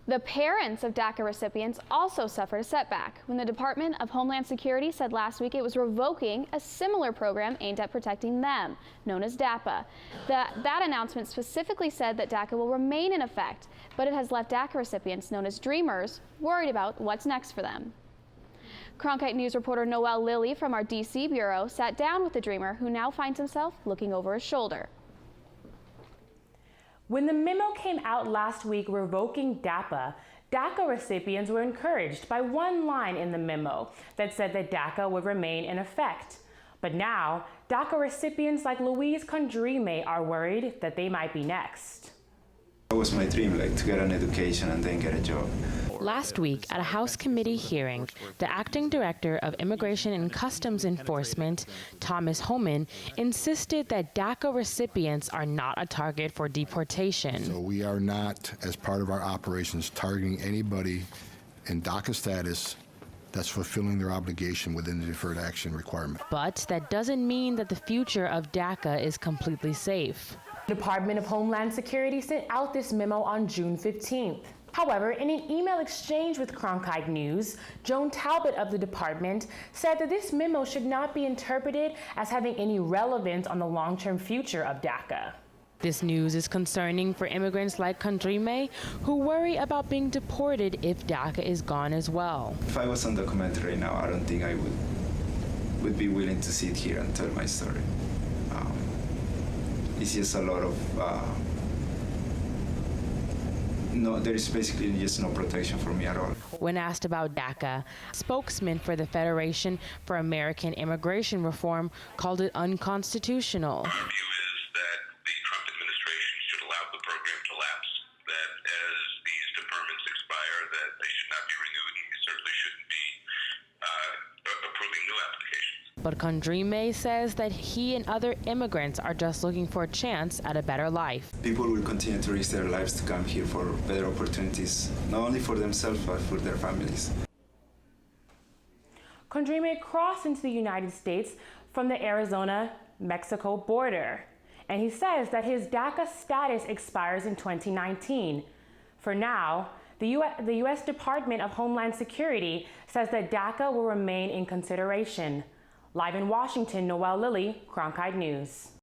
The parents of DACA recipients also suffered a setback when the Department of Homeland Security said last week it was revoking a similar program aimed at protecting them, known as DAPA. That announcement specifically said that DACA will remain in effect, but it has left DACA recipients, known as Dreamers, worried about what's next for them. Cronkite News reporter Noëlle Lilley from our D.C. bureau sat down with the Dreamer, who now finds himself looking over his shoulder. When the memo came out last week revoking DAPA, DACA recipients were encouraged by one line in the memo that said that DACA would remain in effect. But now, DACA recipients like Louise Condrime are worried that they might be next. It was my dream, to get an education and then get a job. Last week, at a House committee hearing, the acting director of Immigration and Customs Enforcement, Thomas Homan, insisted that DACA recipients are not a target for deportation. So we are not, as part of our operations, targeting anybody in DACA status that's fulfilling their obligation within the deferred action requirement. But that doesn't mean that the future of DACA is completely safe. The Department of Homeland Security sent out this memo on June 15th. However, in an email exchange with Cronkite News, Joan Talbot of the department said that this memo should not be interpreted as having any relevance on the long-term future of DACA. This news is concerning for immigrants like Condrime, who worry about being deported if DACA is gone as well. If I was undocumented right now, I don't think I would be willing to sit here and tell my story. It's just a lot of there is basically just no protection for me at all. When asked about DACA, spokesman for the Federation for American Immigration Reform called it unconstitutional. Our view is that the Trump administration should allow the program to lapse, that as these deferments expire, that they should not be renewed, and we certainly shouldn't be approving new applications. But Condrime says that he and other immigrants are just looking for a chance at a better life. People will continue to risk their lives to come here for better opportunities, not only for themselves, but for their families. Condrime crossed into the United States from the Arizona-Mexico border, and he says that his DACA status expires in 2019. For now, the U.S. Department of Homeland Security says that DACA will remain in consideration. Live in Washington, Noëlle Lilley, Cronkite News.